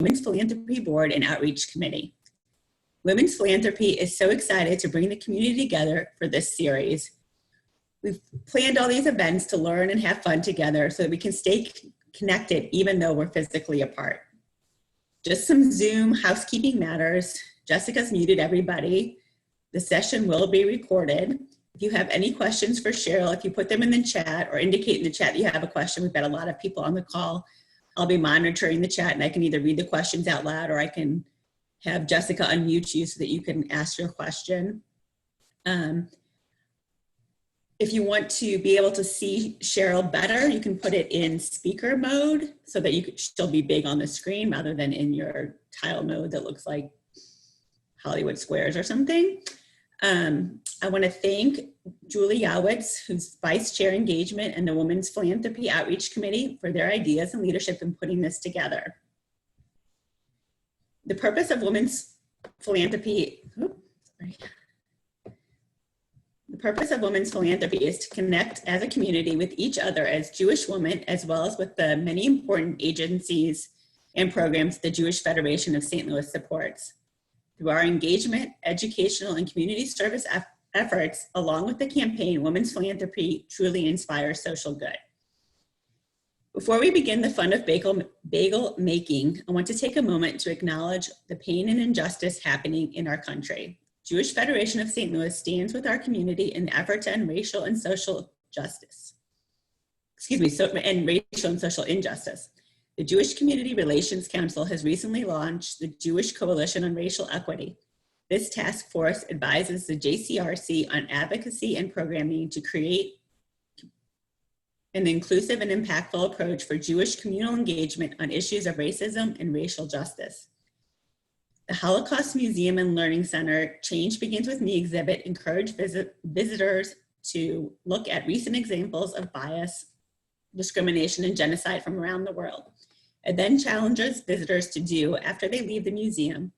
Women's Philanthropy Board and Outreach Committee. Women's Philanthropy is so excited to bring the community together for this series. We've planned all these events to learn and have fun together so that we can stay connected even though we're physically apart. Just some Zoom housekeeping matters. Jessica's muted everybody. The session will be recorded. If you have any questions for Sheryl, if you put them in the chat or indicate in the chat that you have a question, we've got a lot of people on the call. I'll be monitoring the chat and I can either read the questions out loud or I can have Jessica unmute you so that you can ask your question. If you want to be able to see Sheryl better, you can put it in speaker mode so that you could still be big on the screen rather than in your tile mode that looks like Hollywood Squares or something. I want to thank Julie Yowitz, who's Vice Chair Engagement and the Women's Philanthropy Outreach Committee, for their ideas and leadership in putting this together. The purpose of Women's Philanthropy, The purpose of Women's Philanthropy is to connect as a community with each other as Jewish women, as well as with the many important agencies and programs the Jewish Federation of St. Louis supports. Through our engagement, educational, and community service efforts, along with the campaign, Women's Philanthropy truly inspires social good. Before we begin the fun of bagel making, I want to take a moment to acknowledge the pain and injustice happening in our country. Jewish Federation of St. Louis stands with our community in the effort to end racial and social justice. And racial and social injustice. The Jewish Community Relations Council has recently launched the Jewish Coalition on Racial Equity. This task force advises the JCRC on advocacy and programming to create an inclusive and impactful approach for Jewish communal engagement on issues of racism and racial justice. The Holocaust Museum and Learning Center Change Begins With Me exhibit encouraged visitors to look at recent examples of bias, discrimination, and genocide from around the world. It then challenges visitors to do, after they leave the museum,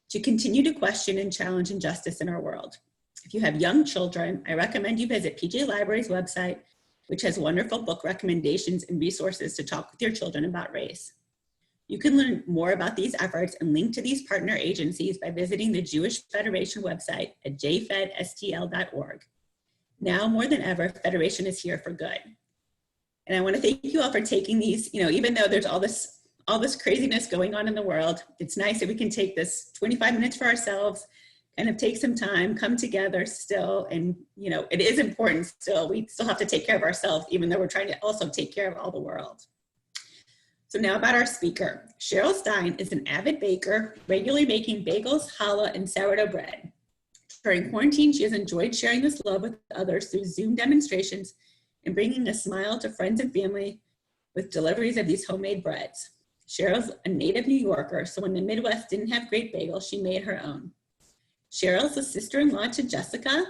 to continue to question and challenge injustice in our world. If you have young children, I recommend you visit PJ Library's website, which has wonderful book recommendations and resources to talk with your children about race. You can learn more about these efforts and link to these partner agencies by visiting the Jewish Federation website at jfedstl.org. Now more than ever, Federation is here for good. And I want to thank you all for taking these, even though there's all this craziness going on in the world, it's nice that we can take this 25 minutes for ourselves, kind of take some time, come together still, and it is important still. We still have to take care of ourselves, even though we're trying to also take care of all the world. So now about our speaker. Sheryl Stein is an avid baker, regularly making bagels, challah, and sourdough bread. During quarantine, she has enjoyed sharing this love with others through Zoom demonstrations and bringing a smile to friends and family with deliveries of these homemade breads. Sheryl's a native New Yorker, so when the Midwest didn't have great bagels, she made her own. Sheryl's a sister-in-law to Jessica,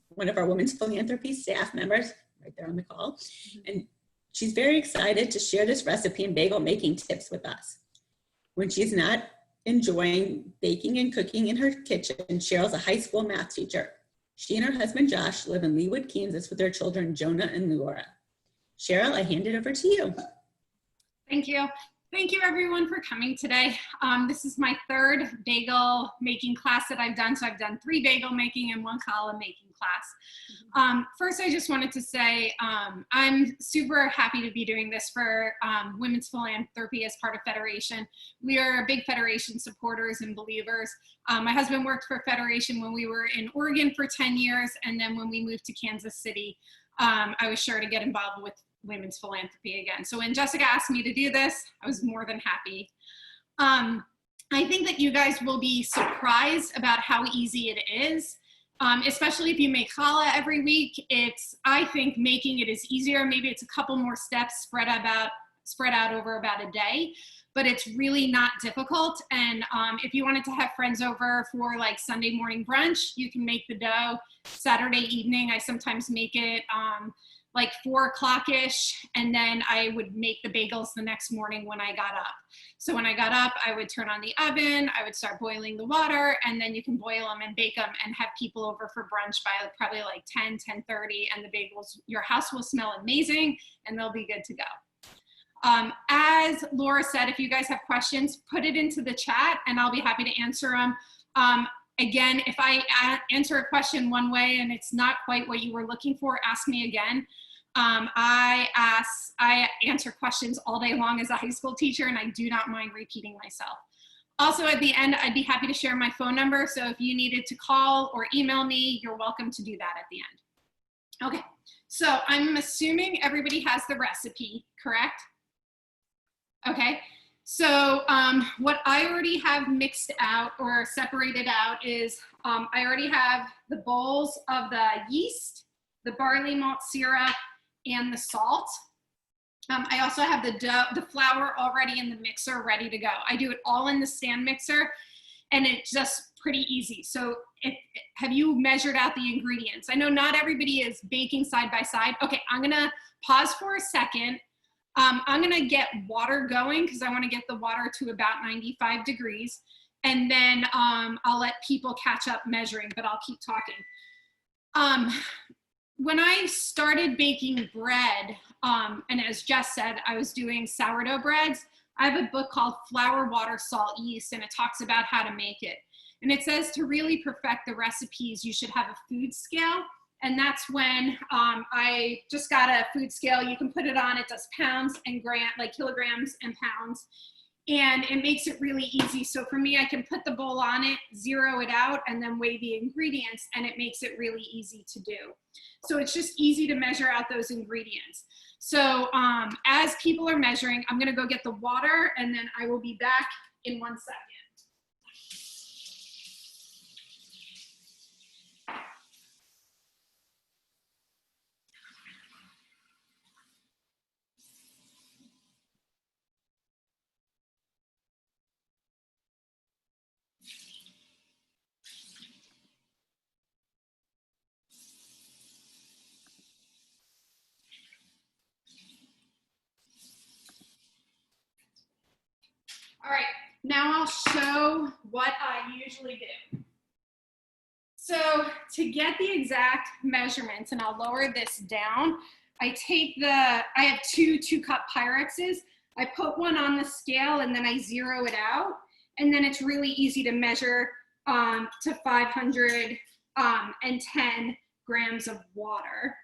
one of our Women's Philanthropy staff members, right there on the call, and she's very excited to share this recipe and bagel making tips with us. When she's not enjoying baking and cooking in her kitchen, Sheryl's a high school math teacher. She and her husband, Josh, live in Leawood, Kansas with their children, Jonah and Laura. Sheryl, I hand it over to you. Thank you. Thank you everyone for coming today. This is my third bagel making class that I've done. So I've done 3 bagel making and 1 challah making class. First, I just wanted to say I'm super happy to be doing this for Women's Philanthropy as part of Federation. We are big Federation supporters and believers. My husband worked for Federation when we were in Oregon for 10 years. And then when we moved to Kansas City, I was sure to get involved with Women's Philanthropy again. So when Jessica asked me to do this, I was more than happy. I think that you guys will be surprised about how easy it is, especially if you make challah every week. I think making it is easier. Maybe it's a couple more steps spread out over about a day, but it's really not difficult. And if you wanted to have friends over for like Sunday morning brunch, you can make the dough. Saturday evening, I sometimes make it like 4 o'clock-ish, and then I would make the bagels the next morning when I got up. So when I got up, I would turn on the oven, I would start boiling the water, and then you can boil them and bake them and have people over for brunch by probably like 10:30, and the bagels, your house will smell amazing, and they'll be good to go. As Laura said, if you guys have questions, put it into the chat and I'll be happy to answer them. Again, if I answer a question one way and it's not quite what you were looking for, ask me again. I answer questions all day long as a high school teacher, and I do not mind repeating myself. Also, at the end, I'd be happy to share my phone number. So if you needed to call or email me, you're welcome to do that at the end. Okay, so I'm assuming everybody has the recipe, correct? Okay, so what I already have mixed out or separated out is I already have the bowls of the yeast, the barley malt syrup, and the salt. I also have the dough, the flour already in the mixer ready to go. I do it all in the stand mixer and it's just pretty easy. So have you measured out the ingredients? I know not everybody is baking side by side. Okay, I'm gonna pause for a second. I'm gonna get water going because I wanna get the water to about 95 degrees. And then I'll let people catch up measuring, but I'll keep talking. When I started baking bread, and as Jess said, I was doing sourdough breads. I have a book called Flour, Water, Salt, Yeast, and it talks about how to make it. And it says to really perfect the recipes, you should have a food scale. And that's when I just got a food scale. You can put it on, it does pounds and like kilograms and pounds. And it makes it really easy. So for me, I can put the bowl on it, zero it out, and then weigh the ingredients, and it makes it really easy to do. So it's just easy to measure out those ingredients. So as people are measuring, I'm gonna go get the water, and then I will be back in 1 second. All right, now I'll show what I usually do. So to get the exact measurements, and I'll lower this down, I have two 2-cup Pyrexes. I put one on the scale and then I zero it out. And then it's really easy to measure to 510 grams of water.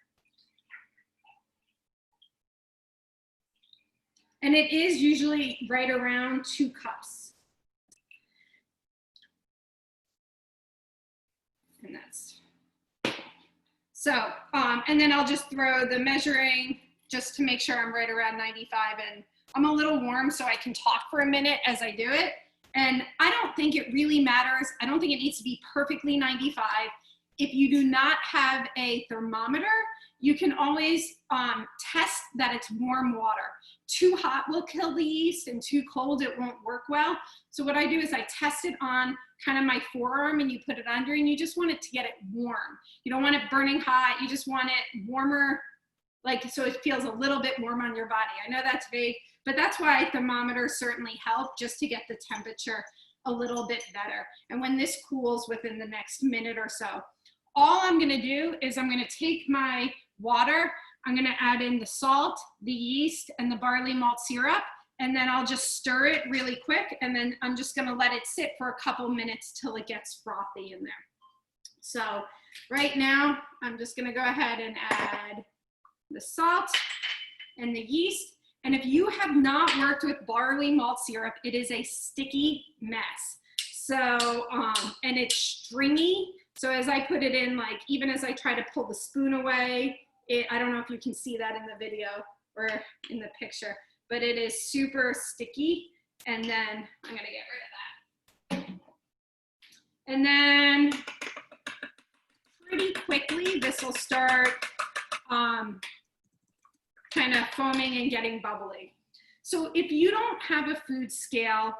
And it is usually right around 2 cups. And that's, so, and then I'll just throw the measuring just to make sure I'm right around 95. And I'm a little warm so I can talk for a minute as I do it. And I don't think it really matters. I don't think it needs to be perfectly 95. If you do not have a thermometer, you can always test that it's warm water. Too hot will kill the yeast and too cold it won't work well. So what I do is I test it on kind of my forearm and you put it under and you just want it to get it warm. You don't want it burning hot, you just want it warmer, like so it feels a little bit warm on your body. I know that's vague, but that's why thermometers certainly help just to get the temperature a little bit better. And when this cools within the next minute or so, all I'm gonna do is I'm gonna take my water, I'm gonna add in the salt, the yeast, and the barley malt syrup, and then I'll just stir it really quick, and then I'm just gonna let it sit for a couple minutes till it gets frothy in there. So right now, I'm just gonna go ahead and add the salt and the yeast. And if you have not worked with barley malt syrup, it is a sticky mess. So, and it's stringy. So as I put it in, like, even as I try to pull the spoon away, I don't know if you can see that in the video or in the picture, but it is super sticky. And then I'm gonna get rid of that. And then pretty quickly, this will start kind of foaming and getting bubbly. So if you don't have a food scale,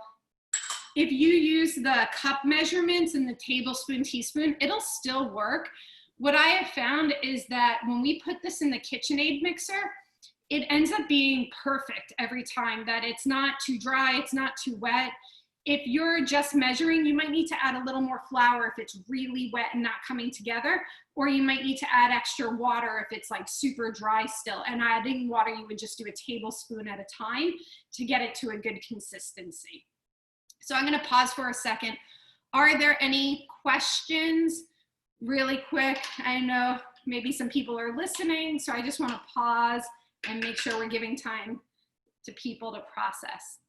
if you use the cup measurements and the tablespoon, teaspoon, it'll still work. What I have found is that when we put this in the KitchenAid mixer, it ends up being perfect every time, that it's not too dry, it's not too wet. If you're just measuring, you might need to add a little more flour if it's really wet and not coming together, or you might need to add extra water if it's like super dry still. And adding water, you would just do a tablespoon at a time to get it to a good consistency. So I'm gonna pause for a second. Are there any questions really quick? I know maybe some people are listening, so I just wanna pause and make sure we're giving time to people to process.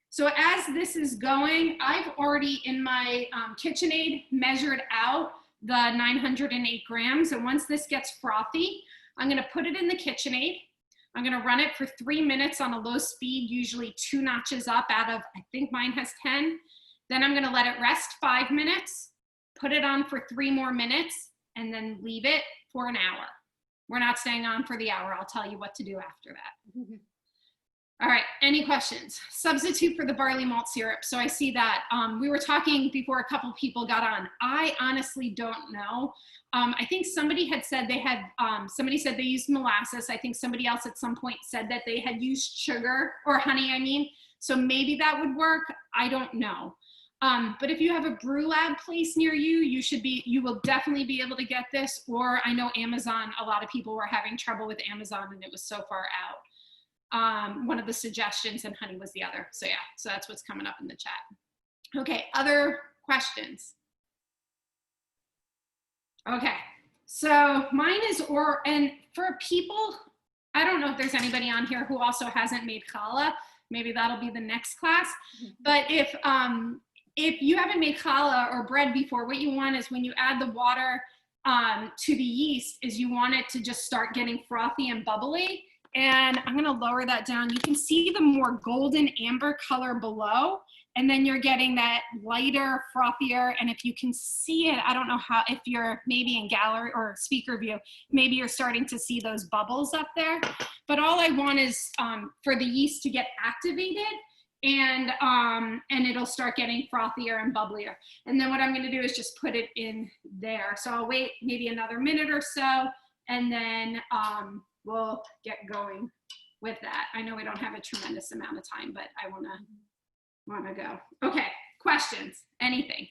So as this is going, I've already in my KitchenAid measured out the 908 grams. And once this gets frothy, I'm gonna put it in the KitchenAid. I'm gonna run it for 3 minutes on a low speed, usually 2 notches up out of, I think mine has 10. Then I'm gonna let it rest 5 minutes, put it on for 3 more minutes, and then leave it for an hour. We're not staying on for the hour. I'll tell you what to do after that. All right, any questions? Substitute for the barley malt syrup. So I see that we were talking before a couple people got on. I honestly don't know. I think somebody had said they had, somebody said they used molasses. I think somebody else at some point said that they had used sugar or honey, I mean. So maybe that would work. I don't know. But if you have a brew lab place near you, you will definitely be able to get this. Or I know Amazon, a lot of people were having trouble with Amazon and it was so far out. One of the suggestions and honey was the other. So yeah, so that's what's coming up in the chat. Okay, other questions? Okay, so mine is, and for people, I don't know if there's anybody on here who also hasn't made challah. Maybe that'll be the next class. But if you haven't made challah or bread before, what you want is when you add the water to the yeast is you want it to just start getting frothy and bubbly. And I'm gonna lower that down. You can see the more golden amber color below, and then you're getting that lighter, frothier. And if you can see it, I don't know how, if you're maybe in gallery or speaker view, maybe you're starting to see those bubbles up there. But all I want is for the yeast to get activated and it'll start getting frothier and bubblier. And then what I'm gonna do is just put it in there. So I'll wait maybe another minute or so, and then we'll get going with that. I know we don't have a tremendous amount of time, but I wanna go. Okay, questions, anything?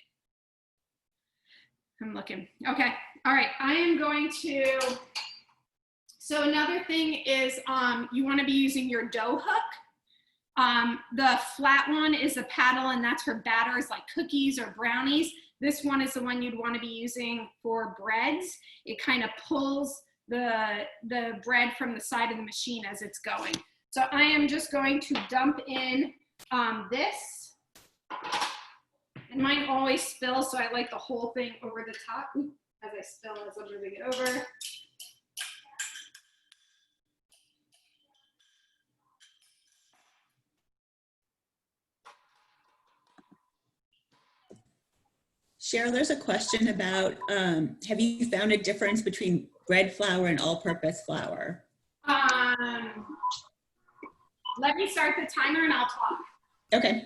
I'm looking, okay. All right, I am going to, so another thing is you wanna be using your dough hook. The flat one is a paddle and that's for batters like cookies or brownies. This one is the one you'd wanna be using for breads. It kind of pulls the bread from the side of the machine as it's going. So I am just going to dump in this, and mine always spills, so I like the whole thing over the top. As I spill, as I'm moving it over. Cheryl, there's a question about, have you found a difference between bread flour and all-purpose flour? Let me start the timer and I'll talk. Okay.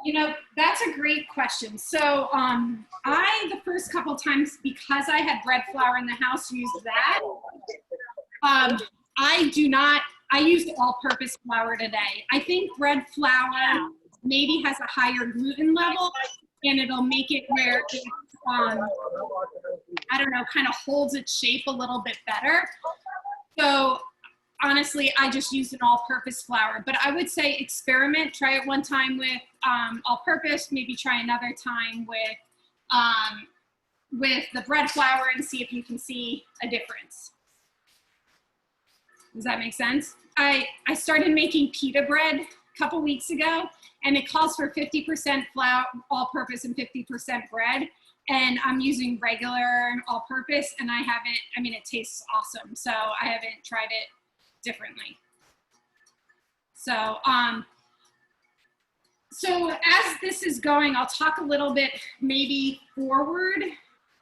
You know, that's a great question. So the first couple times, because I had bread flour in the house, used that. I used all-purpose flour today. I think bread flour maybe has a higher gluten level and it'll make it where it, I don't know, kind of holds its shape a little bit better. So honestly, I just used an all-purpose flour, but I would say experiment, try it one time with all-purpose, maybe try another time with the bread flour and see if you can see a difference. Does that make sense? I started making pita bread a couple weeks ago, and it calls for 50% flour, all-purpose, and 50% bread. And I'm using regular all-purpose, and I haven't, I mean, it tastes awesome. So I haven't tried it differently. So, so as this is going, I'll talk a little bit maybe forward,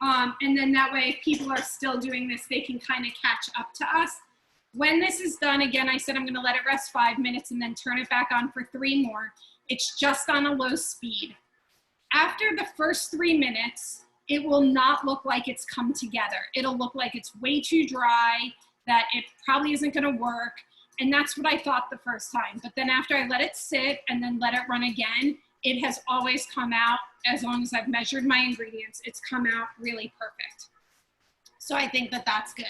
and then that way if people are still doing this, they can kind of catch up to us. When this is done, again, I said I'm gonna let it rest 5 minutes and then turn it back on for 3 more. It's just on a low speed. After the first 3 minutes, it will not look like it's come together. It'll look like it's way too dry, that it probably isn't gonna work. And that's what I thought the first time. But then after I let it sit and then let it run again, it has always come out, as long as I've measured my ingredients, it's come out really perfect. So I think that that's good.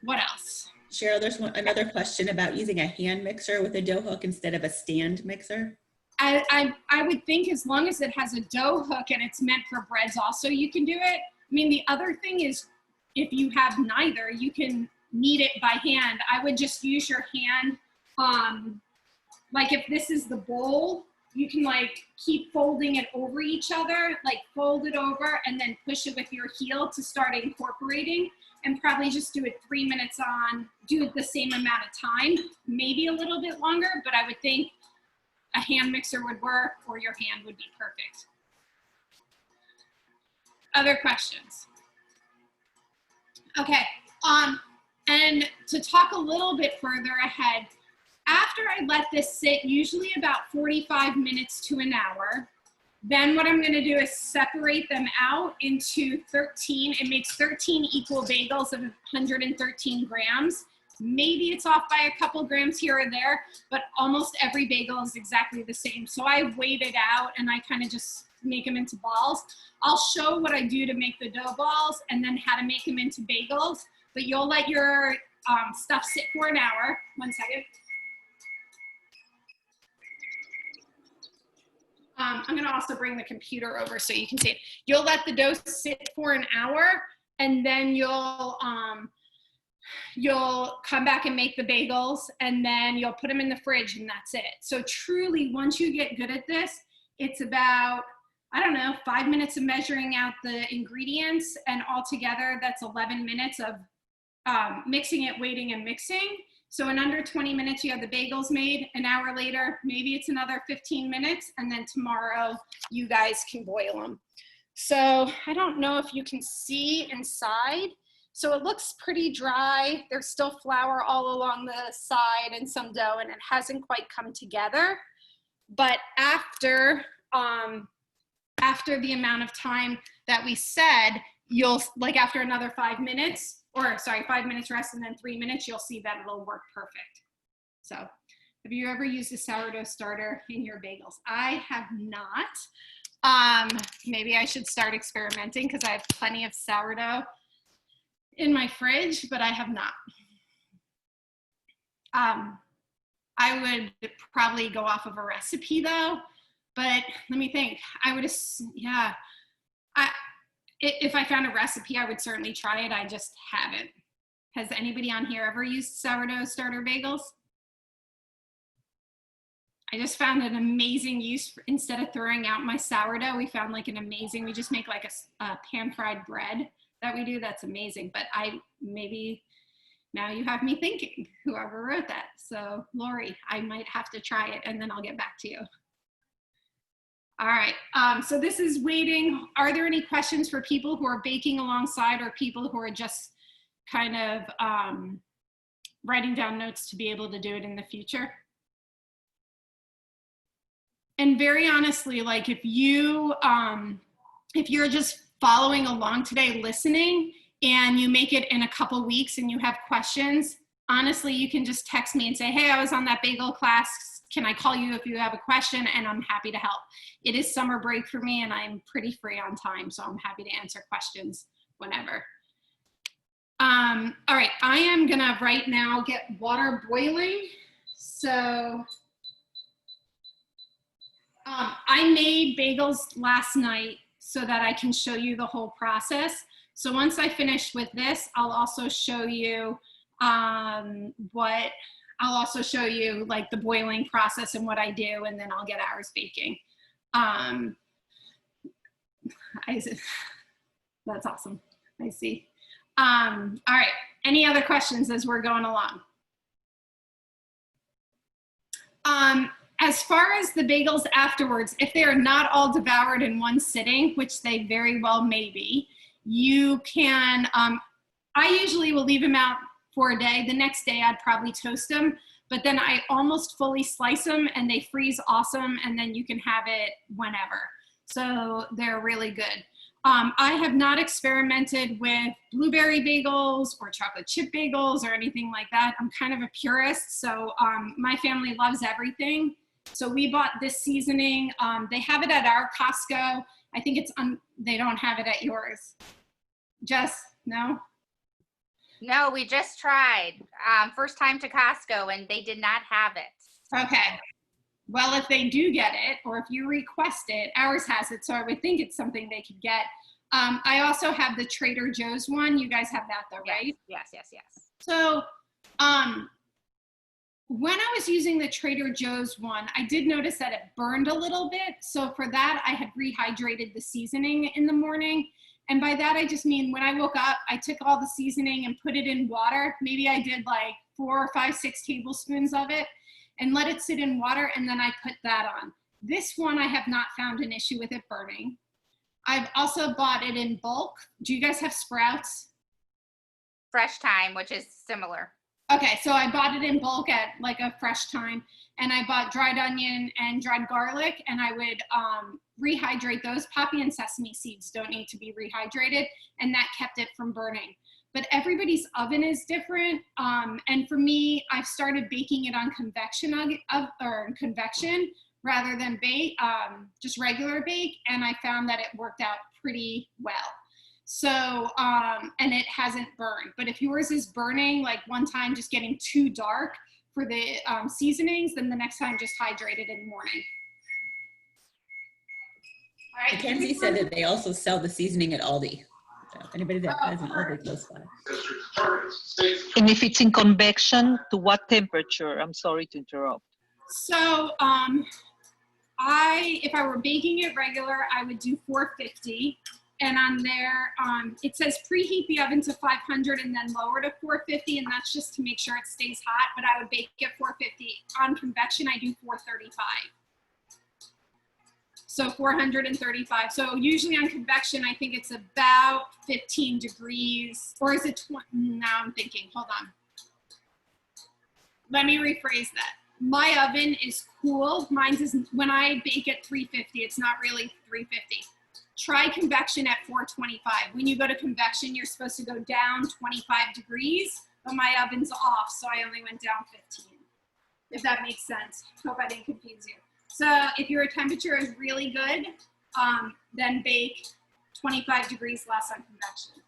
What else? Sheryl, there's another question about using a hand mixer with a dough hook instead of a stand mixer. I would think as long as it has a dough hook and it's meant for breads also, you can do it. I mean, the other thing is if you have neither, you can knead it by hand. I would just use your hand. Like if this is the bowl, you can like keep folding it over each other, like fold it over and then push it with your heel to start incorporating, and probably just do it 3 minutes on, do it the same amount of time, maybe a little bit longer, but I would think a hand mixer would work or your hand would be perfect. Other questions? Okay, and to talk a little bit further ahead, after I let this sit, usually about 45 minutes to an hour, then what I'm gonna do is separate them out into 13. It makes 13 equal bagels of 113 grams. Maybe it's off by a couple grams here or there, but almost every bagel is exactly the same. So I weighed it out and I kind of just make them into balls. I'll show what I do to make the dough balls and then how to make them into bagels, but you'll let your stuff sit for an hour. 1 second. I'm gonna also bring the computer over so you can see it. You'll let the dough sit for an hour and then you'll come back and make the bagels and then you'll put them in the fridge and that's it. So truly, once you get good at this, it's about, I don't know, 5 minutes of measuring out the ingredients, and altogether that's 11 minutes of mixing it, waiting, and mixing. So in under 20 minutes, you have the bagels made. An hour later, maybe it's another 15 minutes, and then tomorrow you guys can boil them. So I don't know if you can see inside. So it looks pretty dry. There's still flour all along the side and some dough, and it hasn't quite come together. But after the amount of time that we said, you'll, like after another 5 minutes, or sorry, 5 minutes rest and then 3 minutes, you'll see that it'll work perfect. So have you ever used a sourdough starter in your bagels? I have not. Maybe I should start experimenting because I have plenty of sourdough in my fridge, but I have not. I would probably go off of a recipe though, but let me think. I would, yeah. If I found a recipe, I would certainly try it. I just haven't. Has anybody on here ever used sourdough starter bagels? I just found an amazing use. Instead of throwing out my sourdough, we found like an amazing, we just make like a pan-fried bread that we do. That's amazing. But maybe now you have me thinking, whoever wrote that. So Lori, I might have to try it and then I'll get back to you. All right, so this is waiting. Are there any questions for people who are baking alongside or people who are just kind of writing down notes to be able to do it in the future? And very honestly, like if you're just following along today, listening, and you make it in a couple weeks and you have questions, honestly, you can just text me and say, hey, I was on that bagel class. Can I call you if you have a question? And I'm happy to help. It is summer break for me and I'm pretty free on time, so I'm happy to answer questions whenever. All right, I am gonna right now get water boiling. So I made bagels last night so that I can show you the whole process. So once I finish with this, I'll also show you I'll also show you like the boiling process and what I do, and then I'll get ours baking. That's awesome. I see. All right. Any other questions as we're going along? As far as the bagels afterwards, if they are not all devoured in one sitting, which they very well may be, you can, I usually will leave them out for a day. The next day I'd probably toast them, but then I almost fully slice them and they freeze awesome, and then you can have it whenever. So they're really good. I have not experimented with blueberry bagels or chocolate chip bagels or anything like that. I'm kind of a purist, so my family loves everything. So we bought this seasoning. They have it at our Costco. I think it's they don't have it at yours. Jess, no? No, we just tried. First time to Costco and they did not have it. Okay. Well, if they do get it, or if you request it, ours has it, so I would think it's something they could get. I also have the Trader Joe's one. You guys have that though, right? Yes, yes, yes. So when I was using the Trader Joe's one, I did notice that it burned a little bit. So for that, I had rehydrated the seasoning in the morning. And by that, I just mean when I woke up, I took all the seasoning and put it in water. Maybe I did like 4, 5, 6 tablespoons of it and let it sit in water, and then I put that on. This one, I have not found an issue with it burning. I've also bought it in bulk. Do you guys have Sprouts? Fresh Thyme, which is similar. Okay, so I bought it in bulk at like a Fresh Thyme, and I bought dried onion and dried garlic, and I would rehydrate those. Poppy and sesame seeds don't need to be rehydrated, and that kept it from burning. But everybody's oven is different, and for me, I've started baking it on convection rather than bake, just regular bake, and I found that it worked out pretty well. So, and it hasn't burned. But if yours is burning, like one time just getting too dark for the seasonings, then the next time just hydrate it in the morning. All right. Mackenzie said that they also sell the seasoning at Aldi. So if anybody that has an Aldi close by. And if it's in convection, to what temperature? I'm sorry to interrupt. So, if I were baking it regular, I would do 450. And on there, it says preheat the oven to 500 and then lower to 450, and that's just to make sure it stays hot, but I would bake it 450. On convection, I do 435. So 435. So usually on convection, I think it's about 15 degrees, or is it 20? Now I'm thinking, hold on. Let me rephrase that. My oven is cool. Mine's is, when I bake at 350, it's not really 350. Try convection at 425. When you go to convection, you're supposed to go down 25 degrees, but my oven's off, so I only went down 15, if that makes sense. Hope I didn't confuse you. So if your temperature is really good, then bake 25 degrees less on convection.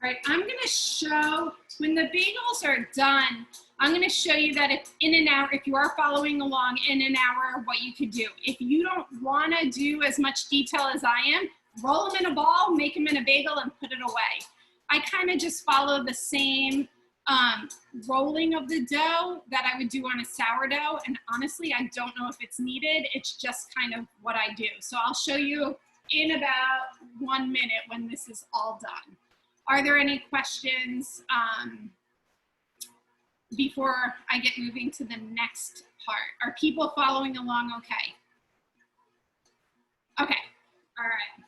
All right, I'm gonna show, when the bagels are done, I'm gonna show you that it's in an hour, if you are following along, in an hour, what you could do. If you don't wanna do as much detail as I am, roll them in a ball, make them in a bagel, and put it away. I kind of just follow the same rolling of the dough that I would do on a sourdough, and honestly, I don't know if it's needed. It's just kind of what I do. So I'll show you in about 1 minute when this is all done. Are there any questions before I get moving to the next part? Are people following along okay? Okay, all right.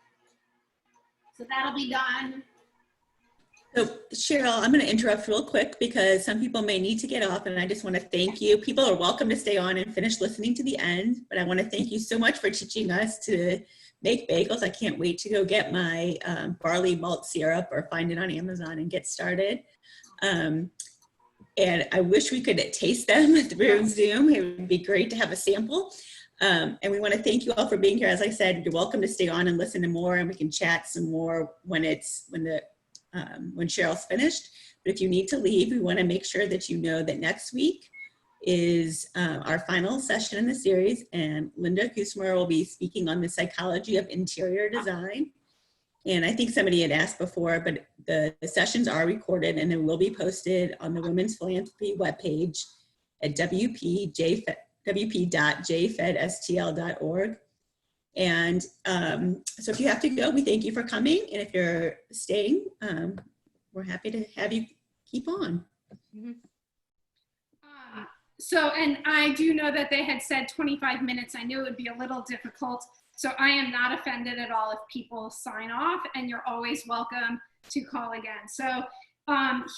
So that'll be done. So Cheryl, I'm going to interrupt real quick because some people may need to get off, and I just want to thank you. People are welcome to stay on and finish listening to the end, but I want to thank you so much for teaching us to make bagels. I can't wait to go get my barley malt syrup or find it on Amazon and get started. And I wish we could taste them through Zoom. It would be great to have a sample. And we want to thank you all for being here. As I said, you're welcome to stay on and listen to more, and we can chat some more when Cheryl's finished. But if you need to leave, we want to make sure that you know that next week is our final session in the series, and Linda Kusmer will be speaking on the psychology of interior design. And I think somebody had asked before, but the sessions are recorded and they will be posted on the Women's Philanthropy webpage at wp.jfedstl.org. And so if you have to go, we thank you for coming. And if you're staying, we're happy to have you keep on. Mm-hmm. So, and I do know that they had said 25 minutes. I knew it would be a little difficult. So I am not offended at all if people sign off, and you're always welcome to call again. So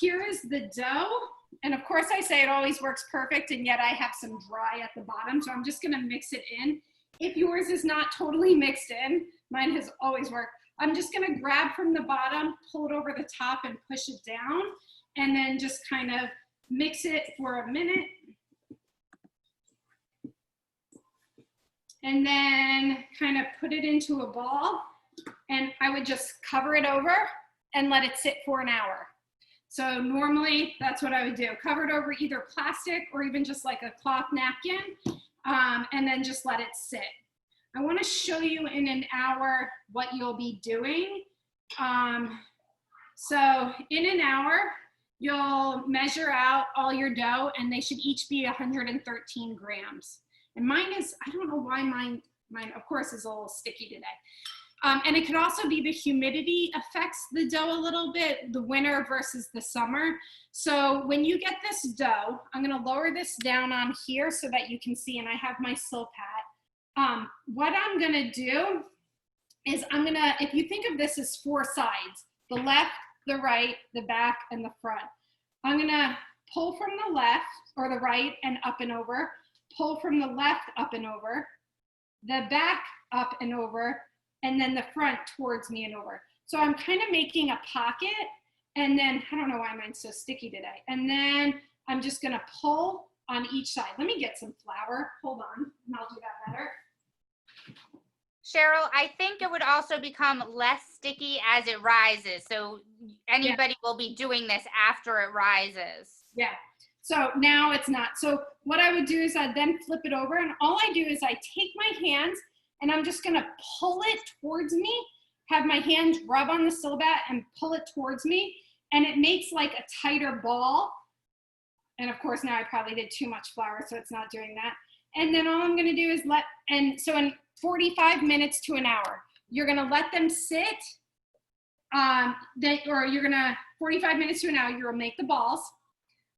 here is the dough. And of course I say it always works perfect, and yet I have some dry at the bottom. So I'm just gonna mix it in. If yours is not totally mixed in, mine has always worked. I'm just gonna grab from the bottom, pull it over the top and push it down, and then just kind of mix it for a minute. And then kind of put it into a ball, and I would just cover it over and let it sit for an hour. So normally that's what I would do. Cover it over either plastic or even just like a cloth napkin, and then just let it sit. I want to show you in an hour what you'll be doing. So in an hour, you'll measure out all your dough, and they should each be 113 grams. And mine is, I don't know why mine of course is a little sticky today. And it could also be the humidity affects the dough a little bit, the winter versus the summer. So when you get this dough, I'm gonna lower this down on here so that you can see, and I have my sill pad. What I'm gonna do is if you think of this as 4 sides, the left, the right, the back, and the front. I'm gonna pull from the left or the right and up and over, pull from the left up and over, the back up and over, and then the front towards me and over. So I'm kind of making a pocket, and then, I don't know why mine's so sticky today. And then I'm just gonna pull on each side. Let me get some flour, hold on, and I'll do that better. Cheryl, I think it would also become less sticky as it rises. So anybody will be doing this after it rises. Yeah. So now it's not. So what I would do is I'd then flip it over, and all I do is I take my hands and I'm just gonna pull it towards me, have my hand rub on the silbat and pull it towards me, and it makes like a tighter ball. And of course now I probably did too much flour, so it's not doing that. And then all I'm gonna do is so in 45 minutes to an hour, you're gonna let them sit, or you're gonna, 45 minutes to an hour, you'll make the balls.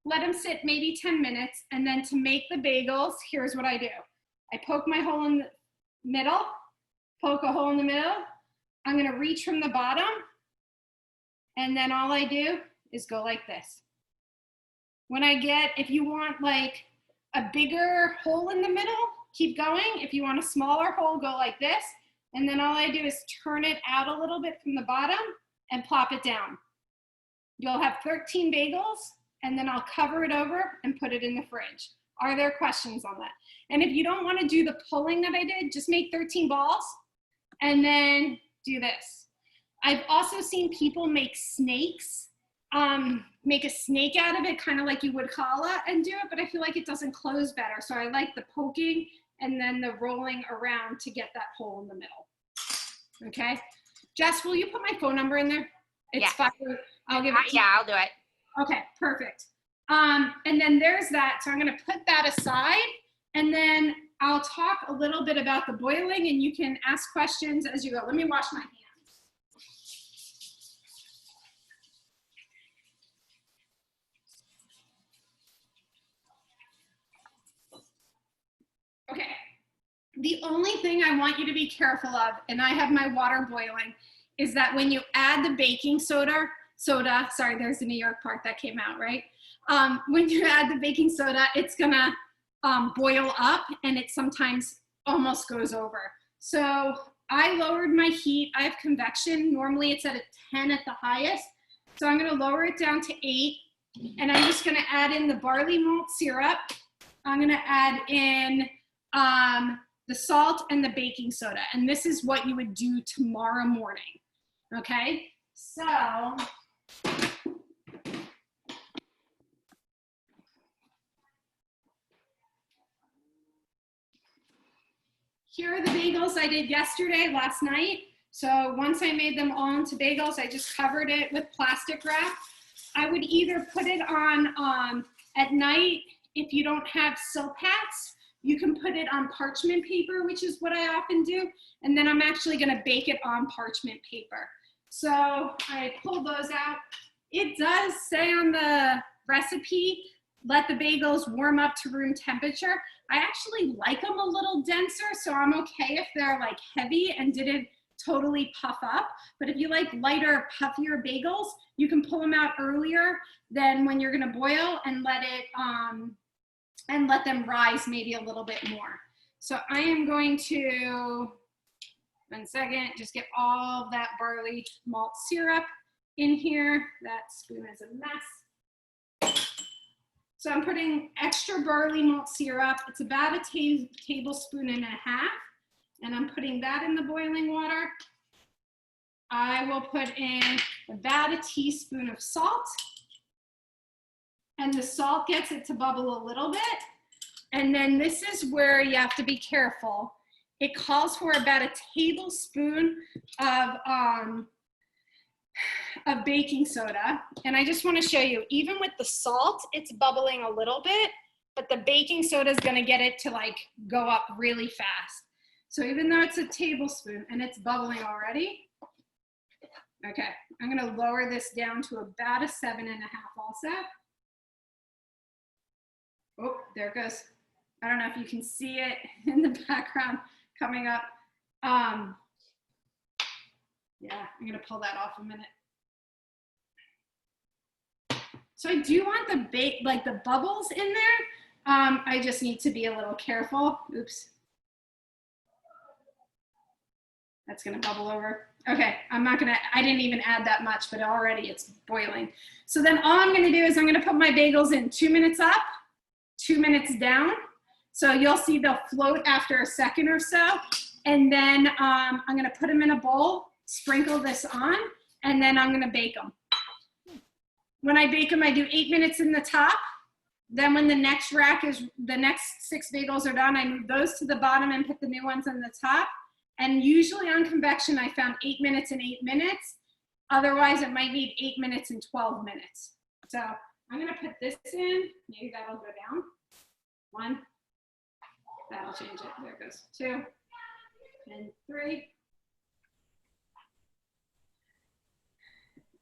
Let them sit maybe 10 minutes, and then to make the bagels, here's what I do. I poke my hole in the middle, poke a hole in the middle. I'm gonna reach from the bottom, and then all I do is go like this. When I get, if you want like a bigger hole in the middle, keep going. If you want a smaller hole, go like this. And then all I do is turn it out a little bit from the bottom and plop it down. You'll have 13 bagels, and then I'll cover it over and put it in the fridge. Are there questions on that? And if you don't want to do the pulling that I did, just make 13 balls and then do this. I've also seen people make snakes, make a snake out of it, kind of like you would challah, and do it, but I feel like it doesn't close better. So I like the poking and then the rolling around to get that hole in the middle. Okay. Jess, will you put my phone number in there? It's Yeah. 5. I'll give it to you. Yeah, I'll do it. Okay, perfect. And then there's that. So I'm gonna put that aside, and then I'll talk a little bit about the boiling, and you can ask questions as you go. Let me wash my hands. Okay, the only thing I want you to be careful of, and I have my water boiling, is that when you add the baking soda, sorry, there's the New York part that came out, right? When you add the baking soda, it's gonna boil up, and it sometimes almost goes over. So I lowered my heat. I have convection. Normally it's at a 10 at the highest. So I'm gonna lower it down to 8, and I'm just gonna add in the barley malt syrup. I'm gonna add in the salt and the baking soda. And this is what you would do tomorrow morning, okay? So, here are the bagels I did last night. So once I made them all into bagels, I just covered it with plastic wrap. I would either put it on at night, if you don't have silpats, you can put it on parchment paper, which is what I often do. And then I'm actually gonna bake it on parchment paper. So I pulled those out. It does say on the recipe let the bagels warm up to room temperature. I actually like them a little denser, so I'm okay if they're like heavy and didn't totally puff up. But if you like lighter, puffier bagels, you can pull them out earlier than when you're gonna boil and let it and let them rise maybe a little bit more. So I am going to, 1 second, just get all of that barley malt syrup in here. That spoon is a mess. So I'm putting extra barley malt syrup. It's about a tablespoon and a half. And I'm putting that in the boiling water. I will put in about a teaspoon of salt. And the salt gets it to bubble a little bit. And then this is where you have to be careful. It calls for about a tablespoon of baking soda. And I just want to show you, even with the salt, it's bubbling a little bit, but the baking soda is going to get it to like go up really fast. So even though it's a tablespoon and it's bubbling already, okay, I'm going to lower this down to about a 7.5 also. Oh, there it goes. I don't know if you can see it in the background coming up. Yeah, I'm gonna pull that off a minute. So I do want the bubbles in there. I just need to be a little careful. Oops. That's gonna bubble over. Okay, I didn't even add that much, but already it's boiling. So then all I'm gonna do is I'm gonna put my bagels in 2 minutes up, 2 minutes down. So you'll see they'll float after a second or so. And then I'm gonna put them in a bowl, sprinkle this on, and then I'm gonna bake them. When I bake them, I do 8 minutes in the top. Then when the next the next 6 bagels are done, I move those to the bottom and put the new ones on the top. And usually on convection, I found 8 minutes and 8 minutes. Otherwise, it might need 8 minutes and 12 minutes. So I'm gonna put this in, maybe that'll go down. 1, that'll change it, there it goes. 2, and 3.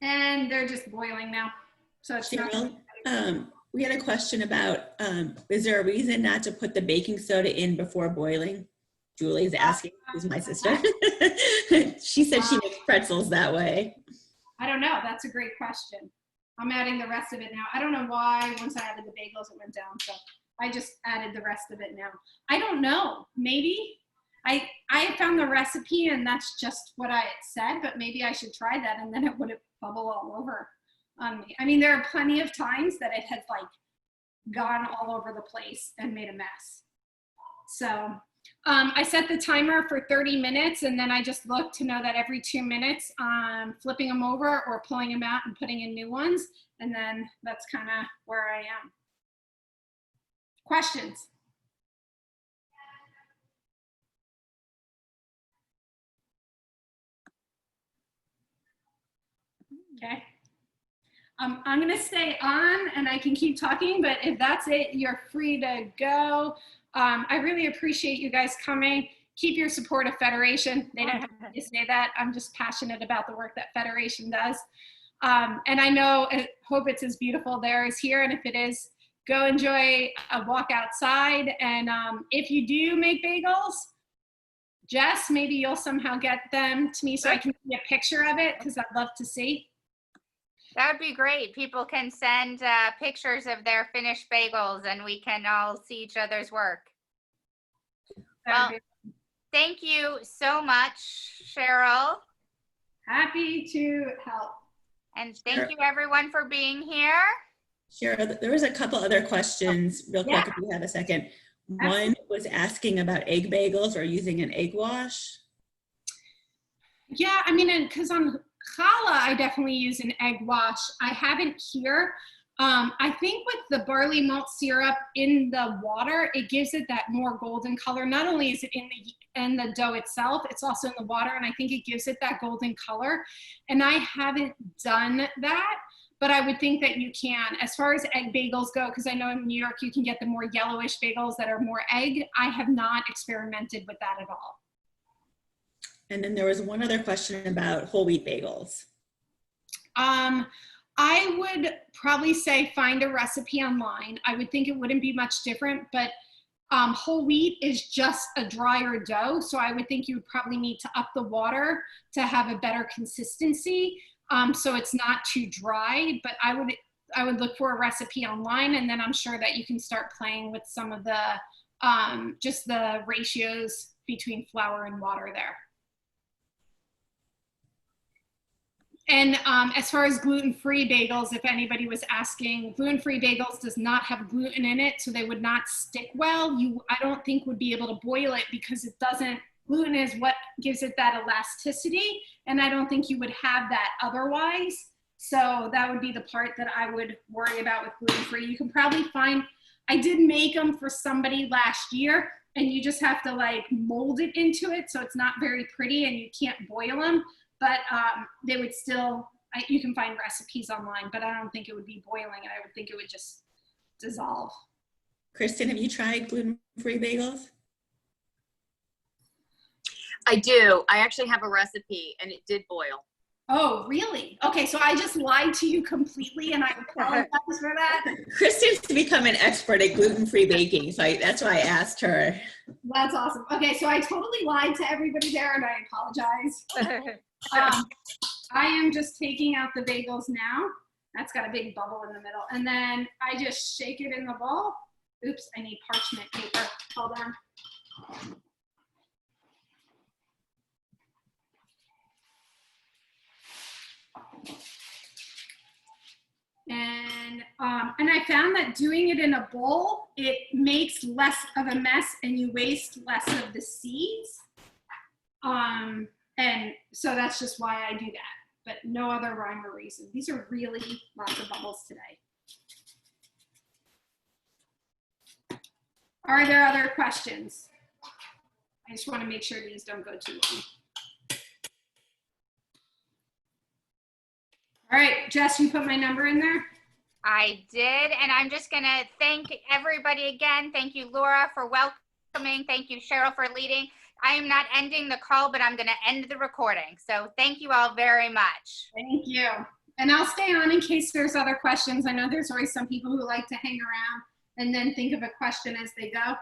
And they're just boiling now. So it's Cheryl, we had a question about, is there a reason not to put the baking soda in before boiling? Julie's asking, who's my sister. She said she makes pretzels that way. I don't know, that's a great question. I'm adding the rest of it now. I don't know why once I added the bagels it went down, so I just added the rest of it now. I don't know, maybe. I found the recipe and that's just what I had said, but maybe I should try that and then it wouldn't bubble all over on me. I mean, there are plenty of times that it had like gone all over the place and made a mess. So I set the timer for 30 minutes and then I just look to know that every 2 minutes I'm flipping them over or pulling them out and putting in new ones. And then that's kind of where I am. Questions? Okay. I'm going to stay on and I can keep talking, but if that's it, you're free to go. I really appreciate you guys coming. Keep your support of Federation. They don't have to say that. I'm just passionate about the work that Federation does. And I hope it's as beautiful there as here. And if it is, go enjoy a walk outside. And if you do make bagels, Jess, maybe you'll somehow get them to me so I can see a picture of it because I'd love to see. That would be great. People can send pictures of their finished bagels and we can all see each other's work. Well, thank you so much, Cheryl. Happy to help. And thank you everyone for being here. Cheryl, there was a couple other questions real quick if you have a second. One was asking about egg bagels or using an egg wash. Yeah, I mean, because on challah, I definitely use an egg wash. I haven't here. I think with the barley malt syrup in the water, it gives it that more golden color. Not only is it in the dough itself, it's also in the water, and I think it gives it that golden color. And I haven't done that, but I would think that you can. As far as egg bagels go, because I know in New York you can get the more yellowish bagels that are more egg. I have not experimented with that at all. And then there was one other question about whole wheat bagels. I would probably say find a recipe online. I would think it wouldn't be much different, but whole wheat is just a drier dough. So I would think you would probably need to up the water to have a better consistency. So it's not too dry, but I would look for a recipe online, and then I'm sure that you can start playing with some of the, just the ratios between flour and water there. And as far as gluten-free bagels, if anybody was asking, gluten-free bagels does not have gluten in it, so they would not stick well. I don't think would be able to boil it because it doesn't, gluten is what gives it that elasticity, and I don't think you would have that otherwise. So that would be the part that I would worry about with gluten-free. You can probably find, I did make them for somebody last year, and you just have to like mold it into it, so it's not very pretty and you can't boil them. But they would still, you can find recipes online, but I don't think it would be boiling, and I would think it would just dissolve. Kristen, have you tried gluten-free bagels? I do. I actually have a recipe, and it did boil. Oh, really? Okay, so I just lied to you completely, and I apologize for that. Kristen's become an expert at gluten-free baking, so that's why I asked her. That's awesome. Okay, so I totally lied to everybody there, and I apologize. I am just taking out the bagels now. That's got a big bubble in the middle. And then I just shake it in the bowl. Oops, I need parchment paper. Hold on. And I found that doing it in a bowl, it makes less of a mess and you waste less of the seeds. And so that's just why I do that, but no other rhyme or reason. These are really lots of bubbles today. Are there other questions? I just want to make sure these don't go too long. All right, Jess, you put my number in there? I did, and I'm just gonna thank everybody again. Thank you, Laura, for welcoming. Thank you, Cheryl, for leading. I am not ending the call, but I'm gonna end the recording. So thank you all very much. Thank you. And I'll stay on in case there's other questions. I know there's always some people who like to hang around and then think of a question as they go.